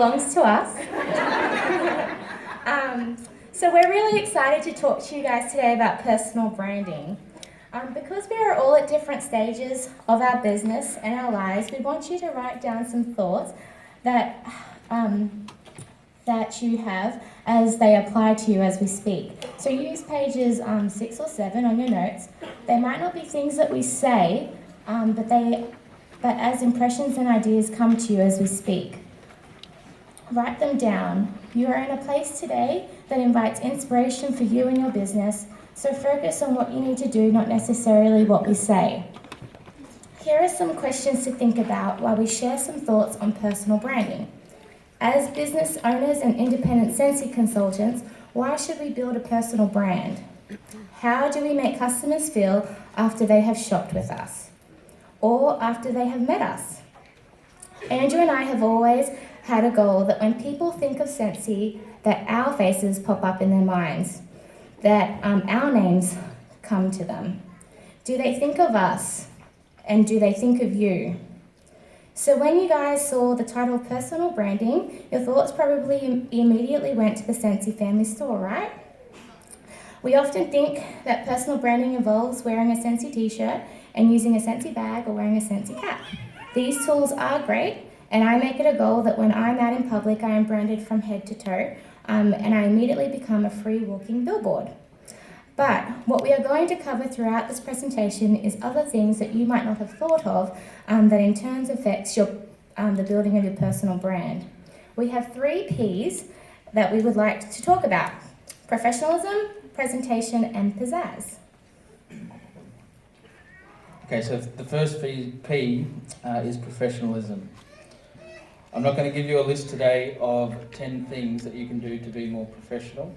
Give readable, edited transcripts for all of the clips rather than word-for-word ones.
belongs to us. So we're really excited to talk to you guys today about personal branding. Because we are all at different stages of our business and our lives, we want you to write down some thoughts that you have as they apply to you as we speak. So use pages 6 or 7 on your notes. They might not be things that we say, but as impressions and ideas come to you as we speak. Write them down. You are in a place today that invites inspiration for you and your business, so focus on what you need to do, not necessarily what we say. Here are some questions to think about while we share some thoughts on personal branding. As business owners and independent Scentsy consultants, why should we build a personal brand? How do we make customers feel after they have shopped with us or after they have met us? Andrew and I have always had a goal that when people think of Scentsy, that our faces pop up in their minds, that our names come to them. Do they think of us? And do they think of you? So when you guys saw the title Personal Branding, your thoughts probably immediately went to the Scentsy family store, right? We often think that personal branding involves wearing a Scentsy t-shirt and using a Scentsy bag or wearing a Scentsy cap. These tools are great, and I make it a goal that when I'm out in public, I am branded from head to toe, and I immediately become a free walking billboard. But what we are going to cover throughout this presentation is other things that you might not have thought of that in turn affects the building of your personal brand. We have 3 P's that we would like to talk about: professionalism, presentation, and pizzazz. Okay, so the first P is professionalism. I'm not going to give you a list today of 10 things that you can do to be more professional.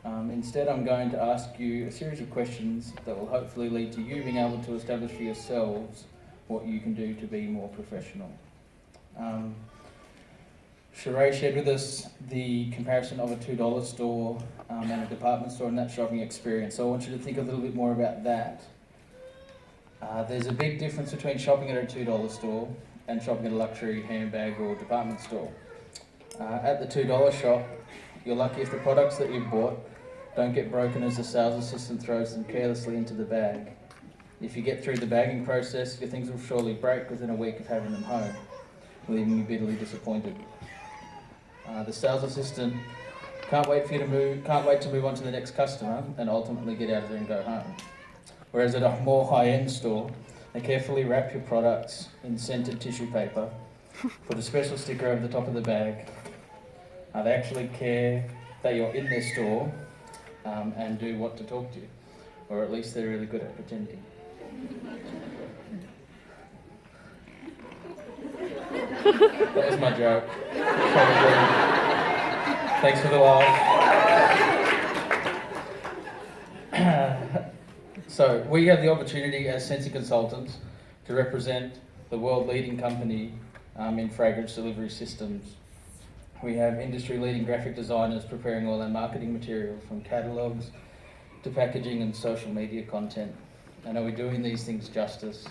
Instead, I'm going to ask you a series of questions that will hopefully lead to you being able to establish for yourselves what you can do to be more professional. Sheree shared with us the comparison of a $2 store and a department store and that shopping experience. So I want you to think a little bit more about that. There's a big difference between shopping at a $2 store and shopping at a luxury handbag or department store. At the $2 shop, you're lucky if the products that you've bought don't get broken as the sales assistant throws them carelessly into the bag. If you get through the bagging process, your things will surely break within a week of having them home, leaving you bitterly disappointed. The sales assistant can't wait to move on to the next customer and ultimately get out of there and go home. Whereas at a more high-end store, they carefully wrap your products in scented tissue paper, put a special sticker over the top of the bag. They actually care that you're in their store and do want to talk to you, or at least they're really good at pretending. That was my joke. Thanks for the laugh. So we have the opportunity as Scentsy consultants to represent the world-leading company in fragrance delivery systems. We have industry-leading graphic designers preparing all our marketing material, from catalogues to packaging and social media content. And are we doing these things justice?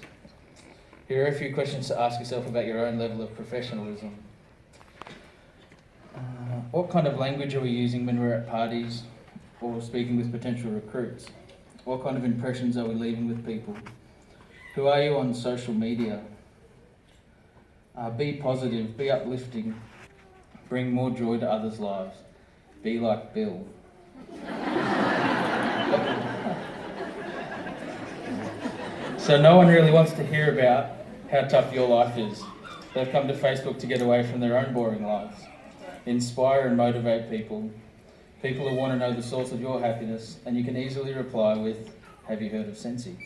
Here are a few questions to ask yourself about your own level of professionalism. What kind of language are we using when we're at parties or speaking with potential recruits? What kind of impressions are we leaving with people? Who are you on social media? Be positive, be uplifting, bring more joy to others' lives. Be like Bill. So no one really wants to hear about how tough your life is. They've come to Facebook to get away from their own boring lives. Inspire and motivate people. People who want to know the source of your happiness, and you can easily reply with, "Have you heard of Scentsy?"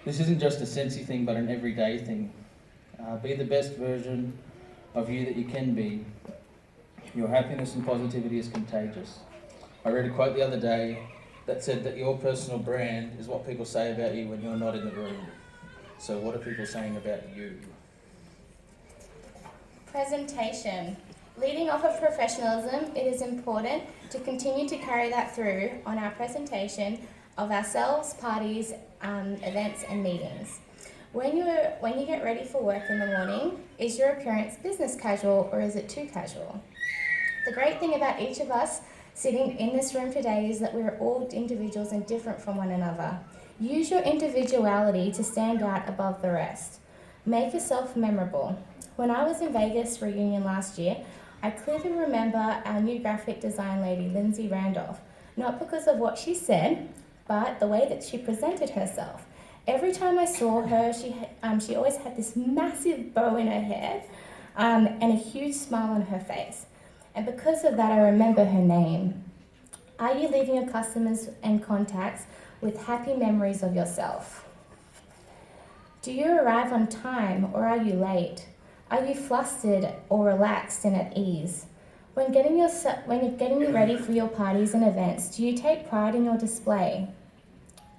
This isn't just a Scentsy thing, but an everyday thing. Be the best version of you that you can be. Your happiness and positivity is contagious. I read a quote the other day that said that your personal brand is what people say about you when you're not in the room. So what are people saying about you? Presentation. Leading off of professionalism, it is important to continue to carry that through on our presentation of ourselves, parties, events and meetings. When you get ready for work in the morning, is your appearance business casual or is it too casual? The great thing about each of us sitting in this room today is that we're all individuals and different from one another. Use your individuality to stand out above the rest. Make yourself memorable. When I was in Vegas reunion last year, I clearly remember our new graphic design lady, Lindsay Randolph, not because of what she said, but the way that she presented herself. Every time I saw her, she always had this massive bow in her hair and a huge smile on her face. And because of that, I remember her name. Are you leaving your customers and contacts with happy memories of yourself? Do you arrive on time or are you late? Are you flustered or relaxed and at ease? When you're getting ready for your parties and events, do you take pride in your display?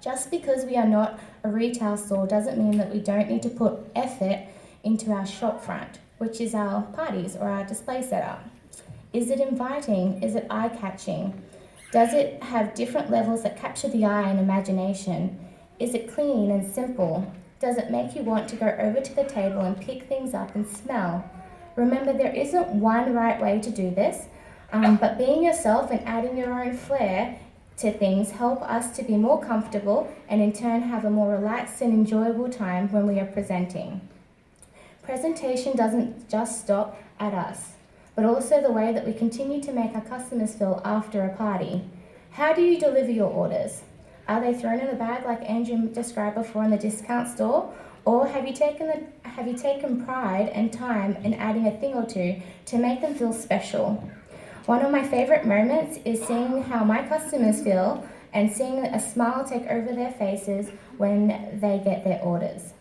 Just because we are not a retail store doesn't mean that we don't need to put effort into our shop front, which is our parties or our display setup. Is it inviting? Is it eye-catching? Does it have different levels that capture the eye and imagination? Is it clean and simple? Does it make you want to go over to the table and pick things up and smell? Remember, there isn't one right way to do this, but being yourself and adding your own flair to things help us to be more comfortable and in turn have a more relaxed and enjoyable time when we are presenting. Presentation doesn't just stop at us, but also the way that we continue to make our customers feel after a party. How do you deliver your orders? Are they thrown in the bag like Andrew described before in the discount store? Or have you taken pride and time in adding a thing or two to make them feel special? One of my favourite moments is seeing how my customers feel and seeing a smile take over their faces when they get their orders.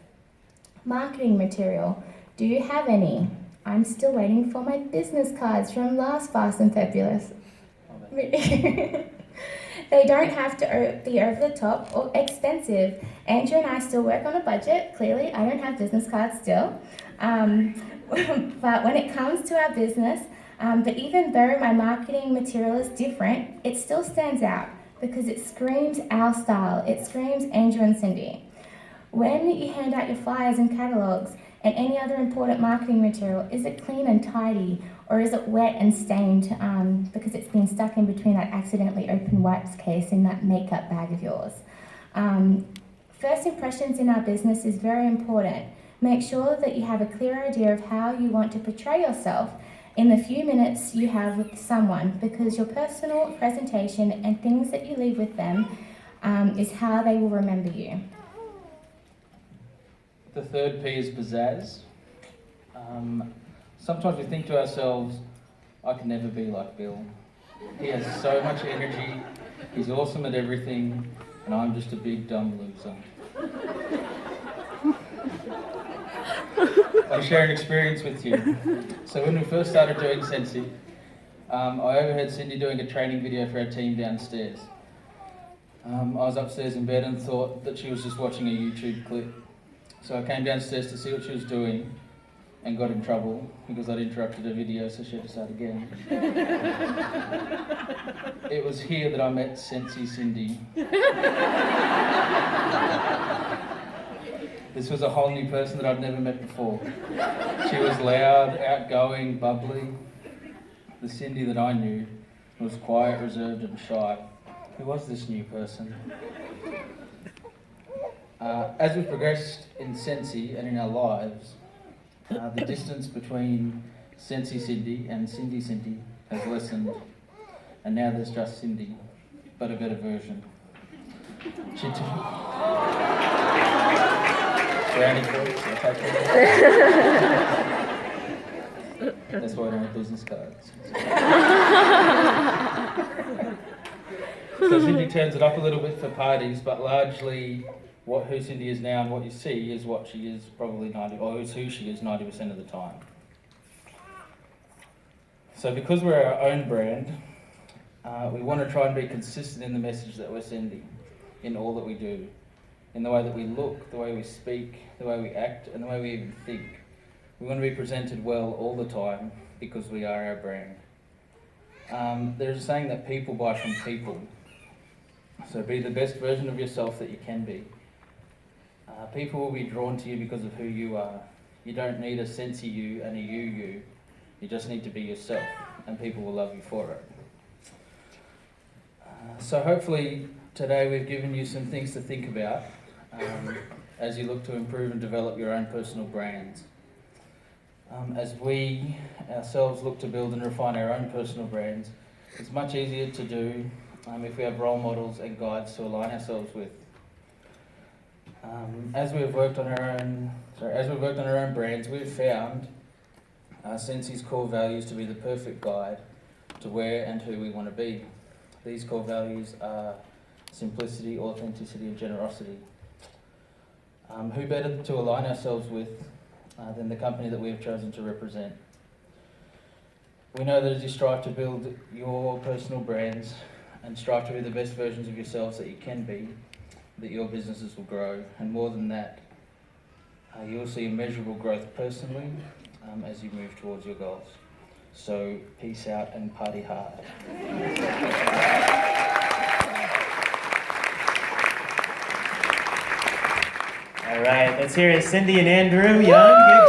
Marketing material. Do you have any? I'm still waiting for my business cards from last Fast and Fabulous. They don't have to be over the top or expensive. Andrew and I still work on a budget. Clearly, I don't have business cards still. But when it comes to our business, but even though my marketing material is different, it still stands out because it screams our style. It screams Andrew and Cindy. When you hand out your flyers and catalogues and any other important marketing material, is it clean and tidy or is it wet and stained because it's been stuck in between that accidentally open wipes case in that makeup bag of yours? First impressions in our business is very important. Make sure that you have a clear idea of how you want to portray yourself in the few minutes you have with someone, because your personal presentation and things that you leave with them is how they will remember you. The third P is pizzazz. Sometimes we think to ourselves, I can never be like Bill. He has so much energy, he's awesome at everything, and I'm just a big dumb loser. I'll share an experience with you. So when we first started doing Scentsy, I overheard Cindy doing a training video for our team downstairs. I was upstairs in bed and thought that she was just watching a YouTube clip. So I came downstairs to see what she was doing and got in trouble because I'd interrupted her video, so she had to start again. It was here that I met Scentsy Cindy. This was a whole new person that I'd never met before. She was loud, outgoing, bubbly. The Cindy that I knew was quiet, reserved and shy. Who was this new person? As we progressed in Scentsy and in our lives, the distance between Scentsy Cindy and Cindy Cindy has lessened, and now there's just Cindy, but a better version. Brownie points, I'll take them. That's why I don't have business cards. So Cindy turns it up a little bit for parties, but largely who Cindy is now and what you see is what she is probably who she is 90% of the time. So because we're our own brand, we want to try and be consistent in the message that we're sending in all that we do. In the way that we look, the way we speak, the way we act, and the way we even think. We want to be presented well all the time because we are our brand. There's a saying that people buy from people. So be the best version of yourself that you can be. People will be drawn to you because of who you are. You don't need a Scentsy you and a you. You just need to be yourself, and people will love you for it. So hopefully today we've given you some things to think about as you look to improve and develop your own personal brands. As we ourselves look to build and refine our own personal brands, it's much easier to do if we have role models and guides to align ourselves with. As we've worked on our own brands, we've found Scentsy's core values to be the perfect guide to where and who we want to be. These core values are simplicity, authenticity, and generosity. Who better to align ourselves with than the company that we have chosen to represent? We know that as you strive to build your personal brands and strive to be the best versions of yourselves that you can be, that your businesses will grow, and more than that, you will see immeasurable growth personally as you move towards your goals. So peace out and party hard. All right, let's hear it. Cindy and Andrew Young.